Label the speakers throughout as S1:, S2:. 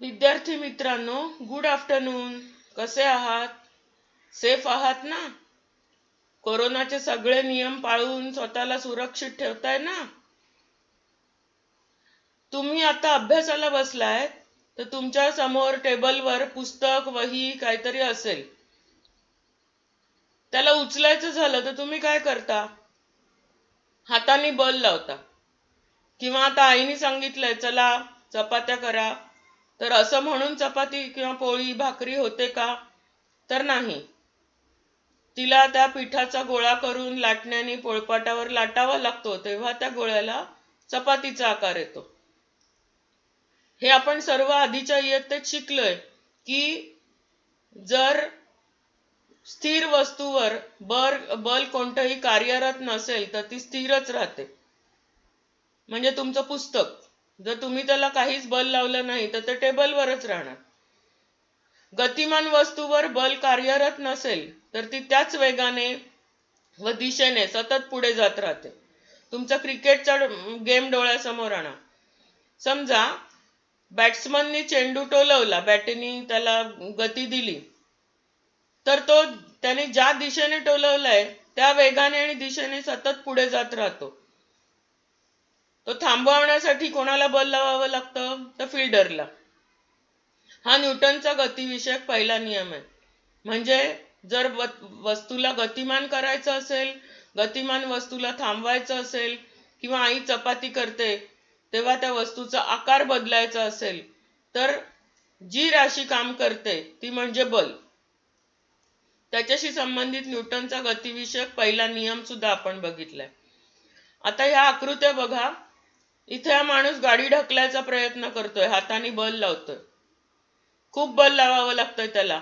S1: विद्यार्थी मित्रांनो, good afternoon. कसे आहात? सेफ आहात ना? कोरोनाचे सगळे नियम पाळून स्वतःला सुरक्षित ठेवताय ना? तुम्ही आता अभ्यासाला बसलाय तर तुमच्या समोर टेबलवर पुस्तक, वही काहीतरी असेल. त्याला उचलायचं झालं तर तुम्ही काय करता? हाताने बल लावता. किंवा आता आईने सांगितलंय चला चपात्या करा, तर असं म्हणून चपाती किंवा पोळी भाकरी होते का? तर नाही. तिला त्या पिठाचा गोळा करून लाटण्याने पोळपाटावर लाटावा लागतो, तेव्हा त्या गोळ्याला चपातीचा आकार येतो. हे आपण सर्व आधीच्या इयत्तेत शिकलोय की जर स्थिर वस्तूवर बल कोणतंही कार्यरत नसेल तर ती स्थिरच राहते. म्हणजे तुमचं पुस्तक जर तुम्ही त्याला काहीच बल लावलं नाही तर ते टेबलवरच राहणार. गतिमान वस्तूवर बल कार्यरत नसेल तर ती त्याच वेगाने व दिशेने सतत पुढे जात राहते. तुमचा क्रिकेटचा गेम डोळ्यासमोर आणा. समजा बॅट्समननी चेंडू टोलवला, बॅटीने त्याला गती दिली, तर तो त्याने ज्या दिशेने टोलवलाय त्या वेगाने आणि दिशेने सतत पुढे जात राहतो. तो थांबवण्यासाठी कोणाला बल लावावं लागतं? तर फिल्डरला. हा न्यूटनचा गतिविषयक पहिला नियम आहे. म्हणजे जर वस्तूला गतिमान करायचं असेल, गतिमान वस्तूला थांबवायचं असेल, किंवा आई चपाती करते तेव्हा त्या वस्तूचा आकार बदलायचा असेल, तर जी राशी काम करते ती म्हणजे बल. त्याच्याशी संबंधित न्यूटनचा गतिविषयक पहिला नियम सुद्धा आपण बघितलाय. आता ह्या आकृत्या बघा. इथे हा माणूस गाडी ढकलायचा प्रयत्न करतोय, हाताने बल लावतोय. खूप बल लावावं लागतंय त्याला.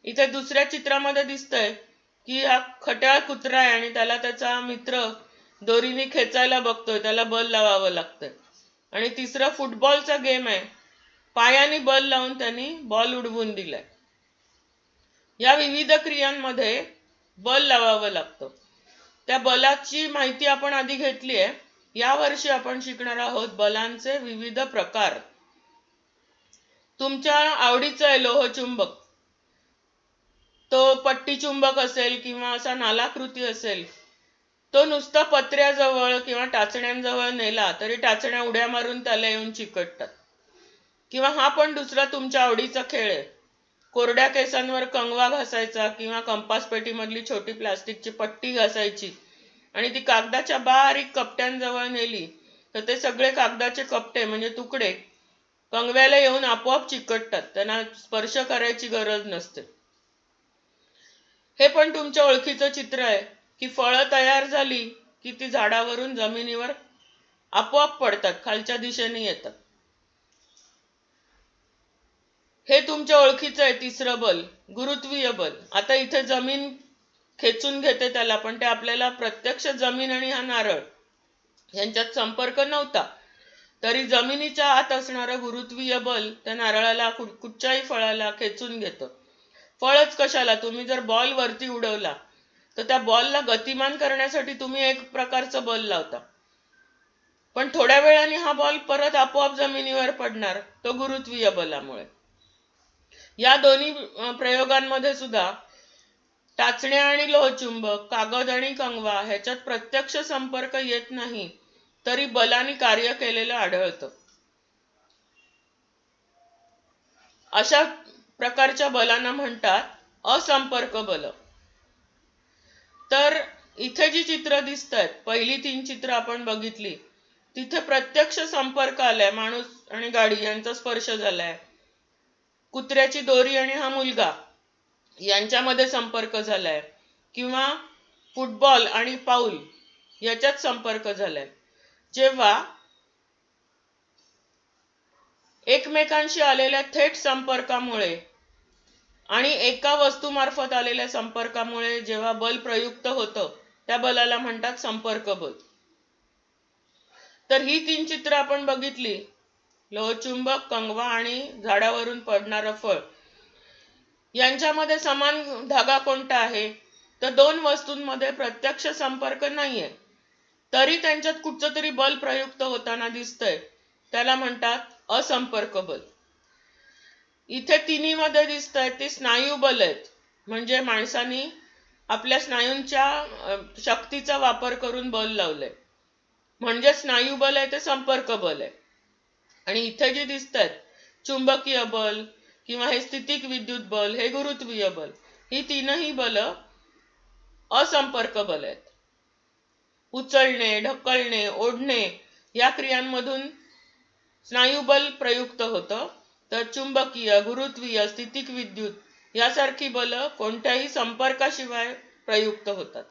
S1: इथे दुसऱ्या चित्रामध्ये दिसतंय की हा खट्याळ कुत्रा आहे आणि त्याला त्याचा मित्र दोरीने खेचायला बघतोय, त्याला बल लावावं लागतंय. आणि तिसरा फुटबॉलचा गेम आहे. पायाने बल लावून त्यांनी बॉल उडवून दिलाय. या विविध क्रियांमध्ये बल लावावं लागतं. त्या बलाची माहिती आपण आधी घेतली आहे. या वर्षी आपण शिकणार आहोत बलांचे विविध प्रकार. तुमच्या आवडीचा आहे लोहचुंबक. तो पट्टी चुंबक असेल किंवा असा नालाकृती असेल, तो नुसता पत्र्याजवळ किंवा टाचण्यांजवळ नेला तरी टाचण्या उड्या मारून त्याला येऊन चिकटतात. किंवा हा पण दुसरा तुमच्या आवडीचा खेळ आहे. कोरड्या केसांवर कंगवा घासायचा किंवा कंपास पेटीमधली छोटी प्लास्टिकची पट्टी घासायची आणि ती कागदाच्या बारीक कपट्यांजवळ नेली तर ते सगळे कागदाचे कपटे म्हणजे तुकडे कंगव्याला येऊन आपोआप चिकटतात, त्यांना स्पर्श करायची गरज नसते. हे पण तुमच्या ओळखीचं चित्र आहे की फळं तयार झाली की ती झाडावरून जमिनीवर आपोआप पडतात, खालच्या दिशेने येतात. हे तुमच्या ओळखीचं आहे तिसरं बल, गुरुत्वीय बल. आता इथे जमीन खेचून घेते त्याला, पण ते आपल्याला प्रत्यक्ष जमीन आणि हा नारळ यांच्यात संपर्क नव्हता, तरी जमिनीच्या आत असणारं गुरुत्वीय बल त्या नारळाला कुठच्याही फळाला खेचून घेतं. फळच कशाला, तुम्ही जर बॉल वरती उडवला तर त्या बॉलला गतिमान करण्यासाठी तुम्ही एक प्रकारचं बल लावता, पण थोड्या वेळाने हा बॉल परत आपोआप जमिनीवर पडणार, तो गुरुत्वीय बलामुळे. या दोन्ही प्रयोगांमध्ये सुद्धा टाचण्या आणि लोहचुंबक, कागद आणि कंगवा ह्याच्यात प्रत्यक्ष संपर्क येत नाही, तरी बलाने कार्य केलेलं आढळतं. अशा प्रकारच्या बलांना म्हणतात असंपर्क बल. तर इथे जी चित्र दिसतात, पहिली 3 चित्र आपण बघितली, तिथे प्रत्यक्ष संपर्क आलाय, माणूस आणि गाडी यांचा स्पर्श झालाय. कुत्र्याची दोरी आणि हा मुलगा यांच्यामध्ये संपर्क झालाय, किंवा फुटबॉल आणि पाऊल याच्यात संपर्क झालाय. जेव्हा एकमेकांशी आलेल्या थेट संपर्कामुळे आणि एका वस्तूमार्फत आलेल्या संपर्कामुळे जेव्हा बल प्रयुक्त होतं त्या बलाला म्हणतात संपर्क बल. तर ही 3 चित्र आपण बघितली, लोहचुंबक, कंगवा आणि झाडावरून पडणारं फळ, यांच्यामध्ये समान धागा कोणता आहे? तर 2 वस्तूंमध्ये प्रत्यक्ष संपर्क नाहीये, तरी त्यांच्यात कुठचं तरी बल प्रयुक्त होताना दिसतंय, त्याला म्हणतात असंपर्क बल. इथे तिन्ही मध्ये दिसत आहेत ती स्नायू बल आहेत. म्हणजे माणसानी आपल्या स्नायूंच्या शक्तीचा वापर करून बल लावलंय. म्हणजे स्नायू बल आहे ते संपर्क बल आहे. आणि इथे जे दिसत आहेत चुंबकीय बल किंवा हे स्थितिक विद्युत बल, हे गुरुत्वीय बल, ही तीनही बल असंपर्क बल आहेत. उचलणे, ढकलणे, ओढणे या क्रियांमधून स्नायुबल प्रयुक्त होतं, तर चुंबकीय, गुरुत्वीय, स्थितिक विद्युत यासारखी बल कोणत्याही संपर्काशिवाय प्रयुक्त होतात.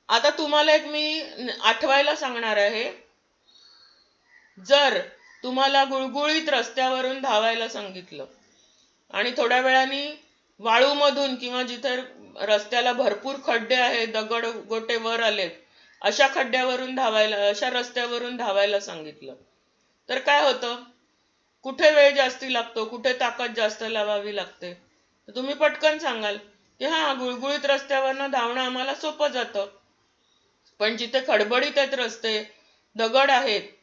S1: आता तुम्हाला एक मी आठवायला सांगणार आहे. जर तुम्हाला गुळगुळीत रस्त्यावरून धावायला सांगितलं आणि थोड्या वेळाने वाळूमधून किंवा जिथे रस्त्याला भरपूर खड्डे आहेत, दगड गोटे वर आलेत, अशा खड्ड्यावरून धावायला, अशा रस्त्यावरून धावायला सांगितलं, तर काय होतं? कुठे वेळ जास्ती लागतो, कुठे ताकद जास्त लावावी लागते? तर तुम्ही पटकन सांगाल की हा, गुळगुळीत रस्त्यावरनं धावणं आम्हाला सोपं जातं. पण जिथे खडबडीत आहेत रस्ते, दगड आहेत,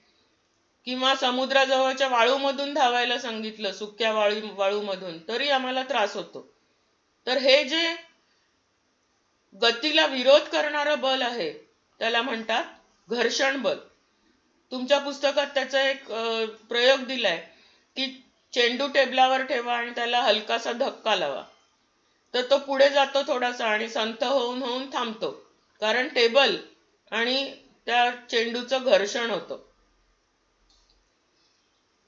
S1: किंवा समुद्राजवळच्या वाळूमधून धावायला सांगितलं, सुक्या वाळूमधून, तरी आम्हाला त्रास होतो. तर हे जे गतीला विरोध करणारं बल आहे त्याला म्हणतात घर्षण बल. तुमच्या पुस्तकात त्याचा एक प्रयोग दिलाय की चेंडू टेबलावर ठेवा आणि त्याला हलकासा धक्का लावा, तर तो पुढे जातो थोडासा आणि संथ होऊन होऊन थांबतो, कारण टेबल आणि त्या चेंडूचं घर्षण होतं.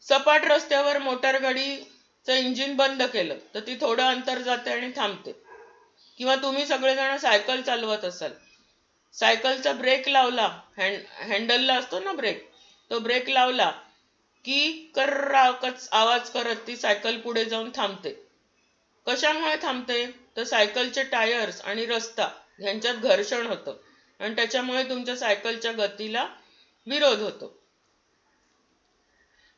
S1: सपाट रस्त्यावर मोटार गाडीचं इंजिन बंद केलं तर ती थोडं अंतर जाते आणि थांबते. किंवा तुम्ही सगळेजण सायकल चालवत असाल, सायकलचा ब्रेक लावला, हँडलला असतो ना ब्रेक, तो ब्रेक लावला की कर्राकच आवाज करत ती सायकल पुढे जाऊन थांबते. कशामुळे थांबते? तर सायकलचे टायर्स आणि रस्ता यांच्यात घर्षण होतं आणि त्याच्यामुळे तुमच्या सायकलच्या गतीला विरोध होतो.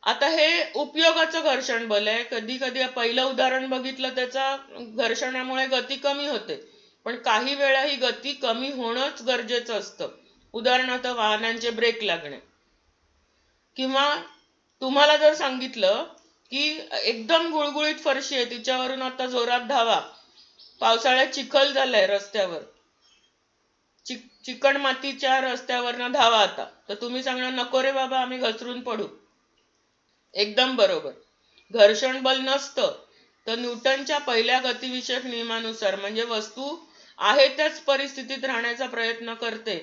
S1: आता हे उपयोगाचं घर्षण बल आहे. कधी कधी पहिलं उदाहरण बघितलं त्याचा घर्षणामुळे गती कमी होते, पण काही वेळा ही गती कमी होणंच गरजेचं असतं. उदाहरणार्थ वाहनांचे ब्रेक लागणे. किंवा तुम्हाला जर सांगितलं की एकदम गुळगुळीत फरशी आहे, तिच्यावरून आता जोरात धावा, पावसाळ्यात चिखल झालाय रस्त्यावर, चिकण मातीच्या रस्त्यावरनं धावा आता, तर तुम्ही सांगणार नको रे बाबा, आम्ही घसरून पडू. एकदम बरोबर. घर्षण बल नसतं तर न्यूटनच्या पहिल्या गतिविषयक नियमानुसार, म्हणजे वस्तू आहे त्याच परिस्थितीत राहण्याचा प्रयत्न करते,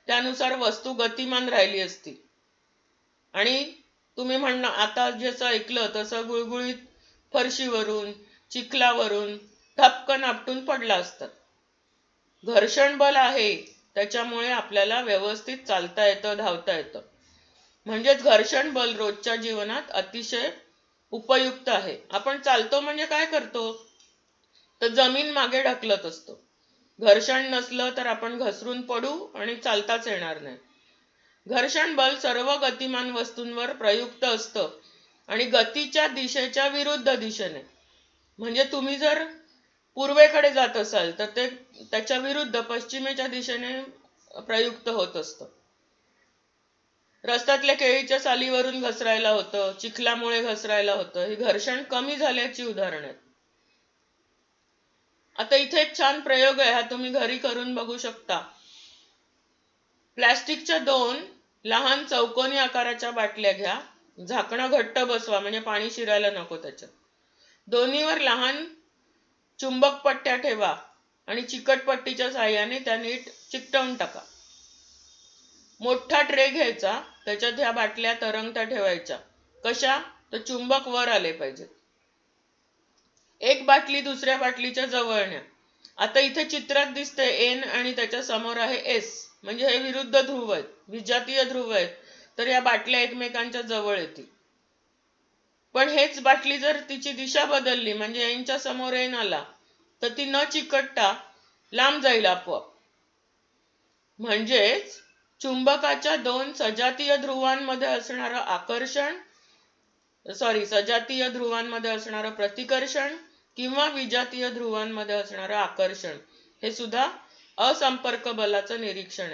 S1: त्यानुसार वस्तू गतिमान राहिली असती. आणि तुम्ही म्हणणं आता जसं ऐकलं तसं गुळगुळीत फरशीवरून, चिखलावरून ठपकन आपटून पडला असतात. घर्षण बल आहे त्याच्यामुळे आपल्याला व्यवस्थित चालता येतं, धावता येतं. म्हणजेच घर्षण बल रोजच्या जीवनात अतिशय उपयुक्त आहे. आपण चालतो म्हणजे काय करतो? तर जमीन मागे ढकलत असतो. घर्षण नसलं तर आपण घसरून पडू आणि चालताच येणार नाही. घर्षण बल सर्व गतिमान वस्तूंवर प्रयुक्त असतं आणि गतीच्या दिशेच्या विरुद्ध दिशेने. म्हणजे तुम्ही जर पूर्वेकडे जात असाल तर ते त्याच्या विरुद्ध पश्चिमेच्या दिशेने प्रयुक्त होत असतं. रस्त्यातल्या केळीच्या सालीवरून घसरायला होतं, चिखलामुळे घसरायला होतं, ही घर्षण कमी झाल्याची उदाहरणं आहेत. आता इथे एक छान प्रयोग आहे, हा तुम्ही घरी करून बघू शकता. प्लॅस्टिकच्या 2 लहान चौकोनी आकाराच्या बाटल्या घ्या, झाकणं घट्ट बसवा म्हणजे पाणी शिरायला नको त्याच्यात. दोन्हीवर लहान चुंबक पट्ट्या ठेवा आणि चिकटपट्टीच्या साहाय्याने त्या नीट चिकटवून टाका. मोठा ट्रे घ्यायचा, त्याच्यात ह्या बाटल्या तरंगत्या ठेवायच्या. कशा? तर चुंबक वर आले पाहिजेत. एक बाटली दुसऱ्या बाटलीच्या जवळ न्या. आता इथे चित्रात दिसते एन आणि त्याच्या समोर आहे एस, म्हणजे हे विरुद्ध ध्रुव आहेत, विजातीय ध्रुव आहेत, तर या बाटल्या एकमेकांच्या जवळ येतील. पण हेच बाटली जर तिची दिशा बदलली, म्हणजे एनच्या समोर एन आला, तर ती न चिकटता लांब जाईल आपोआप. म्हणजेच चुंबकाच्या 2 सजातीय ध्रुवांमध्ये असणारं आकर्षण, सजातीय ध्रुवांमध्ये असणारं प्रतिकर्षण किंवा विजातीय ध्रुवांमध्ये असणारं आकर्षण, हे सुद्धा असंपर्क बलाचं निरीक्षण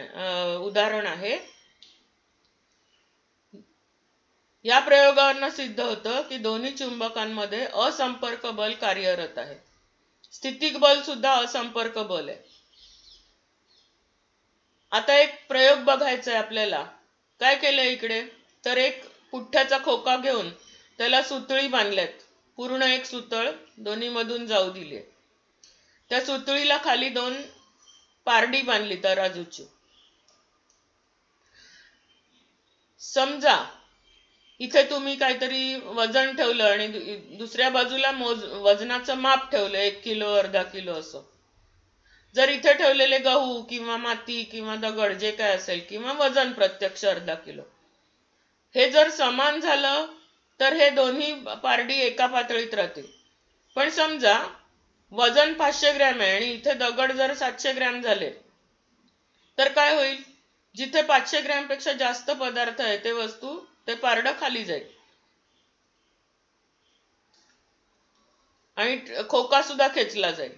S1: उदाहरण आहे. या प्रयोगावरून सिद्ध होतं की दोन्ही चुंबकांमध्ये असंपर्क बल कार्यरत आहे. स्थितिक बल सुद्धा असंपर्क बल आहे. आता एक प्रयोग बघायचा आहे आपल्याला. काय केलंय इकडे, तर एक पुठ्ठ्याचा खोका घेऊन त्याला सुतळी बांधल्यात. पूर्ण एक सुतळ दोन्ही मधून जाऊ दिली. त्या सुतळीला खाली दोन पारडी बांधली तराजूची. समजा इथे तुम्ही काहीतरी वजन ठेवलं आणि दुसऱ्या बाजूला वजनाचं माप ठेवलं, 1 किलो अर्धा किलो असं. जर इथे ठेवलेले गहू किंवा माती किंवा दगड जे काय असेल किंवा वजन प्रत्यक्ष अर्धा किलो, हे जर समान झालं तर हे दोन्ही पारडी एका पातळीत राहतील. पण समजा वजन 500 ग्रॅम आहे आणि इथे दगड जर 700 ग्रॅम झाले तर काय होईल, जिथे 500 ग्रॅम पेक्षा जास्त पदार्थ आहे ते वस्तू ते पारडं खाली जाईल आणि खोका सुद्धा खेचला जाईल.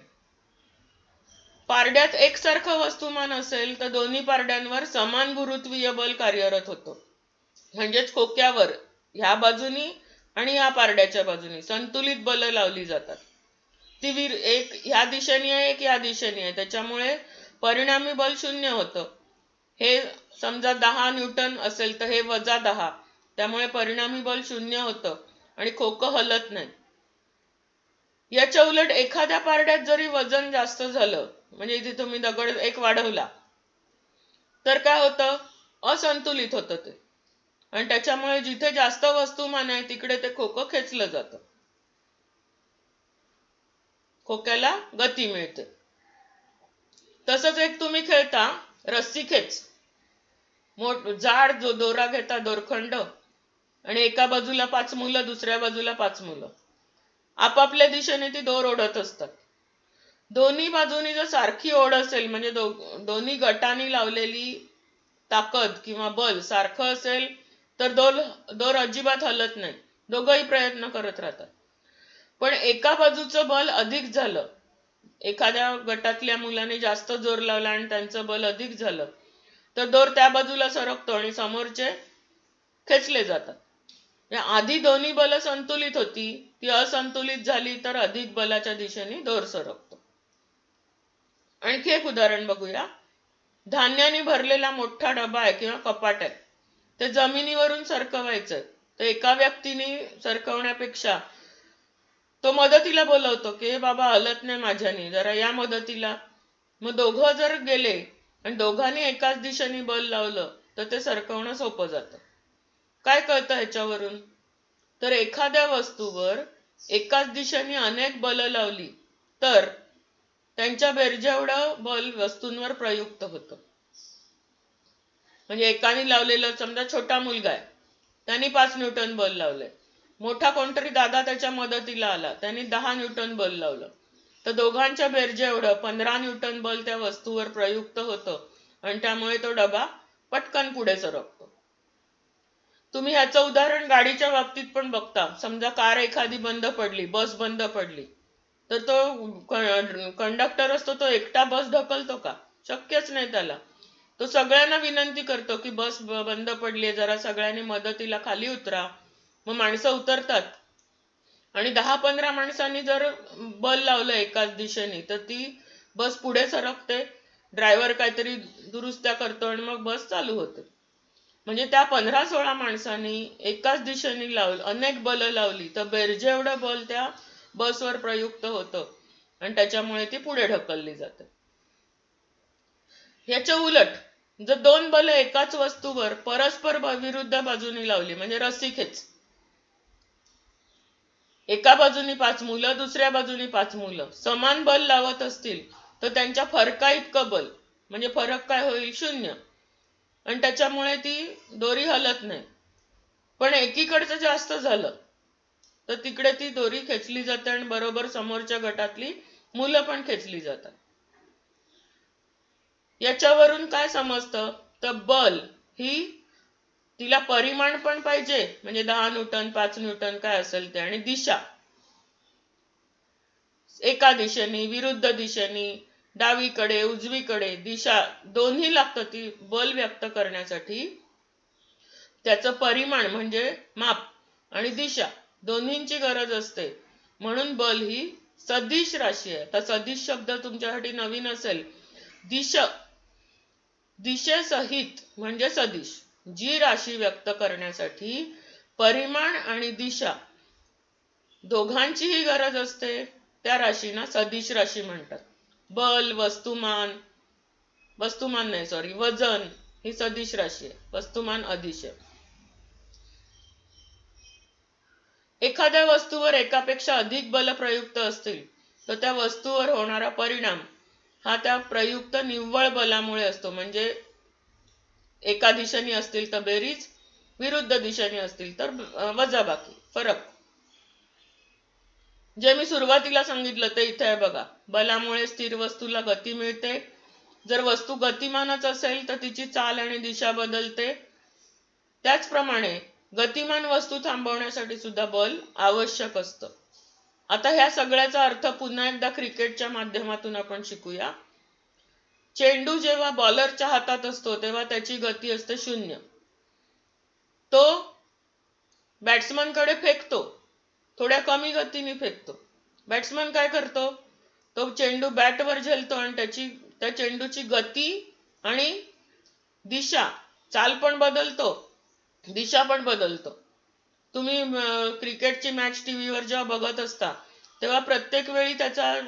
S1: पारड्यात एकसारखं वस्तुमान असेल तर दोन्ही पारड्यांवर समान गुरुत्वीय बल कार्यरत होतं. म्हणजेच खोक्यावर ह्या बाजूनी आणि या पारड्याच्या बाजूनी संतुलित बल लावली जातात. ती एक ह्या दिशेने आहे, एक या दिशेने आहे, त्याच्यामुळे परिणामी बल 0 होतं. हे समजा 10 न्यूटन असेल तर हे -10, त्यामुळे परिणामी बल 0 होतं आणि खोकं हलत नाही. याच्या उलट एखाद्या पारड्यात जरी वजन जास्त झालं, म्हणजे इथे तुम्ही दगड एक वाढवला, तर काय होतं, असंतुलित होतं ते आणि त्याच्यामुळे जिथे जास्त वस्तुमान आहे तिकडे ते खोकं खेचलं जातं, खोक्याला गती मिळते. तसंच एक तुम्ही खेळता रस्सी खेच. जाड जो दोरा घेता, दोरखंड, आणि एका बाजूला 5 मुलं, दुसऱ्या बाजूला 5 मुलं आपापल्या दिशेने ती दोर ओढत असतात. दोन्ही बाजूनी जर सारखी ओढ असेल, म्हणजे दोन्ही गटांनी लावलेली ताकद किंवा बल सारखं असेल तर दोर अजिबात हलत नाही, दोघंही प्रयत्न करत राहतात. पण एका बाजूचं बल अधिक झालं, एखाद्या गटातल्या मुलाने जास्त जोर लावला आणि त्यांचं बल अधिक झालं तर दोर त्या बाजूला सरकतो आणि समोरचे खेचले जातात. आधी दोन्ही बल संतुलित होती, ती असंतुलित झाली तर अधिक बलाच्या दिशेने दोर सरकतो. आणखी एक उदाहरण बघूया. धान्याने भरलेला मोठा डबा आहे किंवा कपाट आहे, ते जमिनीवरून सरकवायचं. तर एका व्यक्तीने सरकवण्यापेक्षा तो मदतीला बोलवतो की हे बाबा हलत नाही माझ्याने, जरा या मदतीला. मग दोघं जर गेले आणि दोघांनी एकाच दिशेने बल लावलं तर ते सरकवणं सोपं जातं. काय कळतं ह्याच्यावरून, तर एखाद्या वस्तूवर एकाच दिशेने अनेक बल लावली तर त्यांच्या बेरजेएवढं बल वस्तूंवर प्रयुक्त होतं. म्हणजे एकाने लावलेलं, समजा छोटा मुलगा आहे, त्यांनी 5 न्यूटन बल लावलंय. मोठा कोणतरी दादा त्याच्या मदतीला आला, त्यांनी 10 न्यूटन बल लावलं, तर दोघांच्या बेरजेएवढं 15 न्यूटन बल त्या वस्तूवर प्रयुक्त होतं आणि त्यामुळे तो डबा पटकन पुढे सरकतो. तुम्ही ह्याचं उदाहरण गाडीच्या बाबतीत पण बघता. समजा कार एखादी बंद पडली, बस बंद पडली, तर तो कंडक्टर असतो, तो एकटा बस ढकलतो का? शक्यच नाही त्याला. तो सगळ्यांना विनंती करतो की बस बंद पडली, जरा सगळ्यांनी मदतीला खाली उतरा. मग माणसं उतरतात आणि 10-15 माणसांनी जर बल लावलं एकाच दिशेने तर ती बस पुढे सरकते. ड्रायव्हर काहीतरी दुरुस्त्या करतो आणि मग बस चालू होते. म्हणजे त्या 15-16 माणसांनी एकाच दिशेने अनेक बल लावली तर बेरजेएवढं बल त्या बसवर प्रयुक्त होतं आणि त्याच्यामुळे ती पुढे ढकलली जाते. याच्या उलट जर दोन बल एकाच वस्तूवर परस्पर विरुद्ध बाजूने लावली, म्हणजे रस्सी खेच, एका बाजूनी 5 मुलं, दुसऱ्या बाजूनी 5 मुलं समान बल लावत असतील तर त्यांच्या फरका इतकं बल, म्हणजे फरक काय होईल, 0, आणि त्याच्यामुळे ती दोरी हलत नाही. पण एकीकडचं जास्त झालं तर तिकडे ती दोरी खेचली जाते आणि बरोबर समोरच्या गटातली मुलं पण खेचली जातात. याच्यावरून काय समजतं, तर बल ही तिला परिमाण पण पाहिजे, म्हणजे 10 न्यूटन 5 न्यूटन काय असेल ते, आणि दिशा एका दिशेने विरुद्ध दिशेने, डावीकडे उजवीकडे दिशा दोन्ही लागतं ती बल व्यक्त करण्यासाठी. त्याचं परिमाण म्हणजे माप आणि दिशा दोन्हींची गरज असते. म्हणून बल ही सदिश राशी आहे. आता सदिश शब्द तुमच्यासाठी नवीन असेल. दिशेसहित म्हणजे सदिश, जी राशी व्यक्त करण्यासाठी परिमाण आणि दिशा दोघांचीही गरज असते त्या राशींना सदिश राशी म्हणतात. बल, वस्तुमान नाही सॉरी वजन ही सदिश राशी आहे, वस्तुमान अदिश आहे. एखाद्या वस्तूवर एकापेक्षा अधिक बल प्रयुक्त असतील तर त्या वस्तूवर होणारा परिणाम हा त्या प्रयुक्त निव्वळ बलामुळे असतो. म्हणजे एका दिशेने असतील तर बेरीज, विरुद्ध दिशेने असतील तर वजाबाकी, फरक. जे मी सुरुवातीला सांगितलं ते इथे आहे बघा. बलामुळे स्थिर वस्तूला गती मिळते. जर वस्तू गतिमानच असेल तर तिची चाल आणि दिशा बदलते. त्याचप्रमाणे गतिमान वस्तू थांबवण्यासाठी सुद्धा बल आवश्यक असतं. आता ह्या सगळ्याचा अर्थ पुन्हा एकदा क्रिकेटच्या माध्यमातून आपण शिकूया. चेंडू जेव्हा बॉलरच्या हातात असतो तेव्हा त्याची गती असते 0. तो बॅट्समन कडे फेकतो, थोड्या कमी गतीने फेकतो. बॅट्समन काय करतो, तो चेंडू बॅटवर झेलतो आणि त्या चेंडूची गती आणि दिशा, चाल पण बदलतो, दिशा पण बदलतो. तुम्ही क्रिकेटची मॅच टीव्हीवर जेव्हा बघत असता तेव्हा प्रत्येक वेळी त्याचा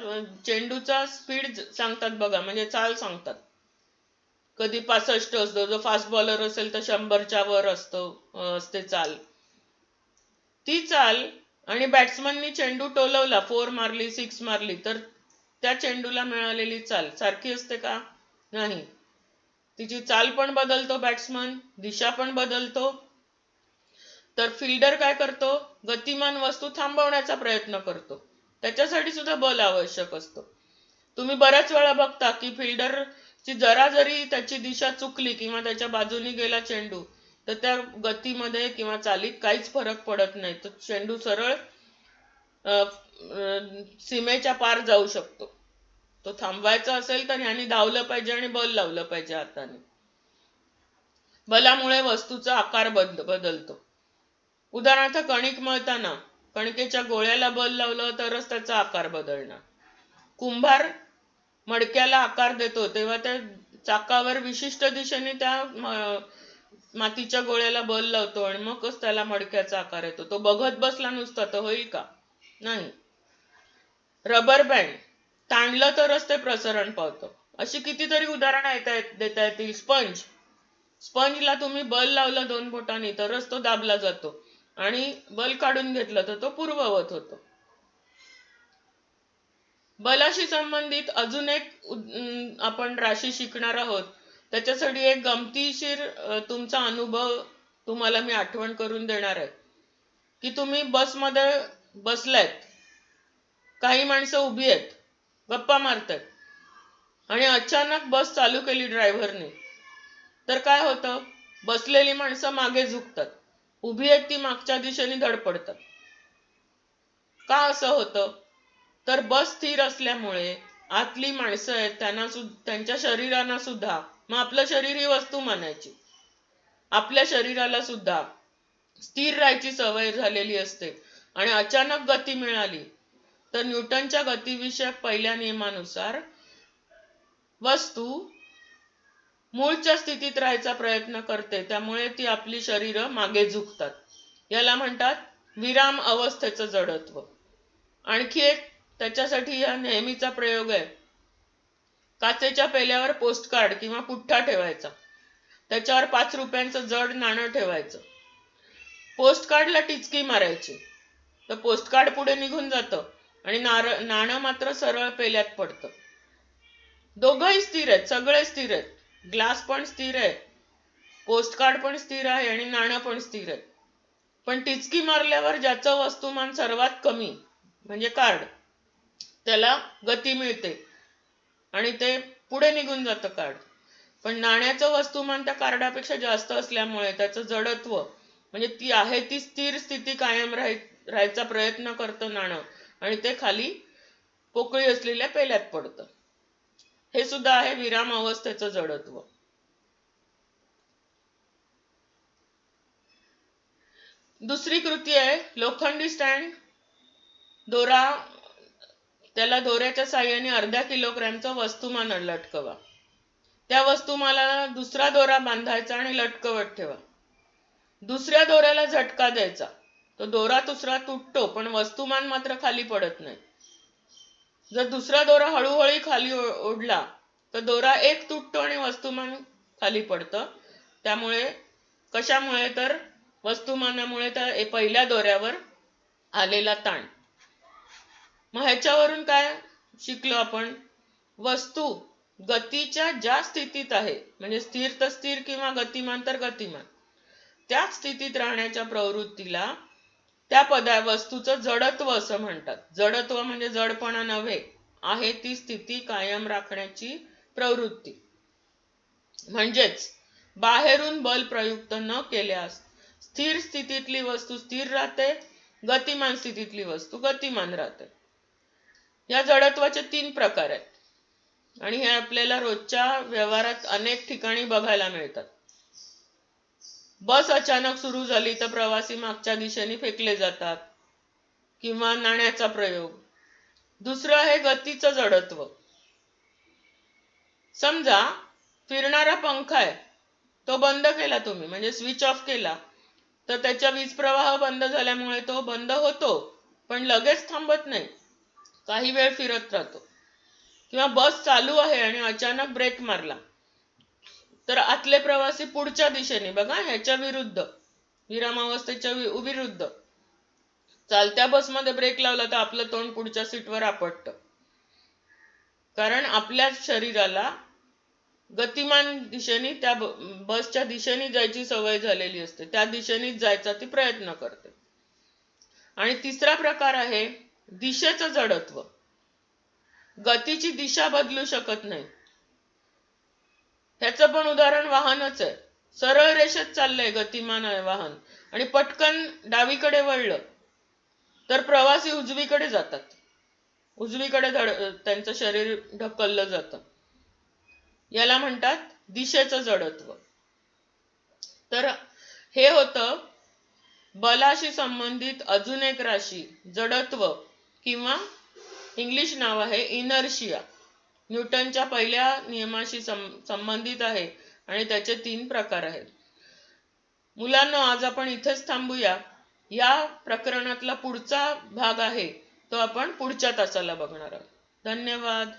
S1: चेंडूचा स्पीड सांगतात बघा, म्हणजे चाल सांगतात. कधी 65 असतो, जो फास्ट बॉलर असेल तर 100च्या वर असते चाल. ती चाल आणि बॅट्समननी चेंडू टोलवला, 4 मारली, 6 मारली, तर त्या चेंडूला मिळालेली चाल सारखी असते का? नाही. तिची चाल पण बदलतो बॅट्समन, दिशा पण बदलतो. तर फिल्डर काय करतो, गतिमान वस्तू थांबवण्याचा प्रयत्न करतो. त्याच्यासाठी सुद्धा बल आवश्यक असतो. तुम्ही बऱ्याच वेळा बघता की फिल्डरची जरा जरी त्याची दिशा चुकली किंवा त्याच्या बाजूनी गेला चेंडू तर त्या गतीमध्ये किंवा चालीत काहीच फरक पडत नाही. तो चेंडू सरळ सीमेच्या पार जाऊ शकतो. तो थांबवायचा असेल तर ह्यानी धावलं पाहिजे आणि बल लावलं पाहिजे हाताने. बलामुळे वस्तूचा आकार बदलतो. उदाहरणार्थ कणिक मळताना कणकेच्या गोळ्याला बल लावलं तरच त्याचा आकार बदलणार. कुंभार मडक्याला आकार देतो तेव्हा त्या चाकावर विशिष्ट दिशेने त्या मातीच्या गोळ्याला बल लावतो आणि मगच त्याला मडक्याचा आकार येतो. तो बघत बसला नुसता तर होईल का? नाही. रबर बँड ताणलं तरच ते प्रसरण पावतं. अशी कितीतरी उदाहरणं देता येतील. स्पंजला तुम्ही बल लावलं 2 बोटांनी तरच तो दाबला जातो आणि बल काढून घेतलं तर तो पूर्ववत होतो. बलाशी संबंधित अजून एक आपण राशी शिकणार आहोत. त्याच्यासाठी एक गमतीशीर तुमचा अनुभव तुम्हाला मी आठवण करून देणार आहे की तुम्ही बसमध्ये बसलायत, काही माणसं उभी आहेत, गप्पा मारतात आणि अचानक बस चालू केली ड्रायव्हरने, तर काय होतं, बसलेली माणसं मागे झुकतात, उभी आहेत ती मागच्या दिशेने धडपडतात. का असं होतं? तर बस स्थिर असल्यामुळे आतली माणसं आहेत त्यांच्या शरीरांना सुद्धा, मग आपलं शरीर ही वस्तू मानायची, आपल्या शरीराला सुद्धा स्थिर राहायची सवय झालेली असते आणि अचानक गती मिळाली तर न्यूटनच्या गतिविषयक पहिल्या नियमानुसार वस्तू मूळच्या स्थितीत राहायचा प्रयत्न करते, त्यामुळे ती आपली शरीरं मागे झुकतात. याला म्हणतात विराम अवस्थेचं जडत्व. आणखी एक त्याच्यासाठी हा नेहमीचा प्रयोग आहे. काचेच्या पेल्यावर पोस्टकार्ड किंवा पुठ्ठा ठेवायचा, त्याच्यावर 5 रुपयांचं जड नाणं ठेवायचं, पोस्टकार्डला टिचकी मारायची तर पोस्टकार्ड पुढे निघून जातं आणि नाणं मात्र सरळ पेल्यात पडतं. दोघंही स्थिर आहेत, सगळे स्थिर आहेत. ग्लास पण स्थिर आहे, पोस्टकार्ड पण स्थिर आहे आणि नाणं पण स्थिर आहे. पण टिचकी मारल्यावर ज्याचं वस्तुमान सर्वात कमी म्हणजे कार्ड, त्याला गती मिळते आणि ते पुढे निघून जातं कार्ड. पण नाण्याचं वस्तुमान त्या कार्डापेक्षा जास्त असल्यामुळे त्याचं जडत्व म्हणजे ती आहे ती स्थिर स्थिती कायम राहायचा प्रयत्न करतं नाणं आणि ते खाली पोकळी असलेल्या पेल्यात पडतं. हे सुद्धा आहे विराम अवस्थेचं जडत्व. दुसरी कृती आहे लोखंडी स्टँड, दोरा, त्याला दोऱ्याच्या साहाय्याने अर्ध्या किलोग्रॅमचं वस्तुमान लटकवा. त्या वस्तुमानाला दुसरा दोरा बांधायचा आणि लटकवत ठेवा. दुसऱ्या दोऱ्याला झटका द्यायचा. तो दोरा दुसरा तुटतो पण वस्तुमान मात्र खाली पडत नाही. जर दुसरा दोरा हळूहळू खाली ओढला तर दोरा एक तुटतो आणि वस्तुमान खाली पडतं. त्यामुळे कशामुळे तर वस्तुमानामुळे त्या पहिल्या दोऱ्यावर आलेला ताण. मग ह्याच्यावरून काय शिकलो आपण? वस्तू गतीच्या ज्या स्थितीत आहे, म्हणजे स्थिर तर स्थिर किंवा गतिमान तर गतिमान, त्याच स्थितीत राहण्याच्या प्रवृत्तीला त्या वस्तूचं जडत्व असं म्हणतात. जडत्व म्हणजे जडपणा नव्हे, आहे ती स्थिती कायम राखण्याची प्रवृत्ती. म्हणजेच बाहेरून बल प्रयुक्त न केल्यास स्थिर स्थितीतली वस्तू स्थिर राहते, गतिमान स्थितीतली वस्तू गतिमान राहते. या जडत्वाचे 3 प्रकार आहेत आणि हे आपल्याला रोजच्या व्यवहारात अनेक ठिकाणी बघायला मिळतात. बस अचानक सुरू झाली तर प्रवासी मागच्या दिशेने फेकले जातात किंवा नाण्याचा प्रयोग. दुसरं आहे गतीचं जडत्व. समजा फिरणारा पंखा आहे, तो बंद केला तुम्ही, म्हणजे स्विच ऑफ केला, तर त्याचा वीज प्रवाह बंद झाल्यामुळे तो बंद होतो पण लगेच थांबत नाही, काही वेळ फिरत राहतो. किंवा बस चालू आहे आणि अचानक ब्रेक मारला तर आतले प्रवासी पुढच्या दिशेने, बघा ह्याच्या विरुद्ध, विरामावस्थेच्या विरुद्ध, चालत्या बसमध्ये ब्रेक लावला तर आपलं तोंड पुढच्या सीटवर आपटतं. कारण आपल्या शरीराला गतिमान दिशेने त्या बसच्या दिशेने जायची सवय झालेली असते, त्या दिशेनेच जायचा ती प्रयत्न करते. आणि तिसरा प्रकार आहे दिशेचं जडत्व. गतीची दिशा बदलू शकत नाही. ह्याचं पण उदाहरण वाहनच आहे. सरळ रेषेत चाललंय गतिमान आहे वाहन आणि पटकन डावीकडे वळलं तर प्रवासी उजवीकडे जातात, उजवीकडे त्यांचं शरीर ढकललं जातं. याला म्हणतात दिशेचं जडत्व. तर हे होतं बलाशी संबंधित अजून एक राशी, जडत्व, किंवा इंग्लिश नाव आहे इनर्शिया. न्यूटनच्या पहिल्या नियमाशी संबंधित आहे आणि त्याचे 3 प्रकार आहेत. मुलांनो, आज आपण इथेच थांबूया. या प्रकरणातला पुढचा भाग आहे तो आपण पुढच्या तासाला बघणार आहोत. धन्यवाद.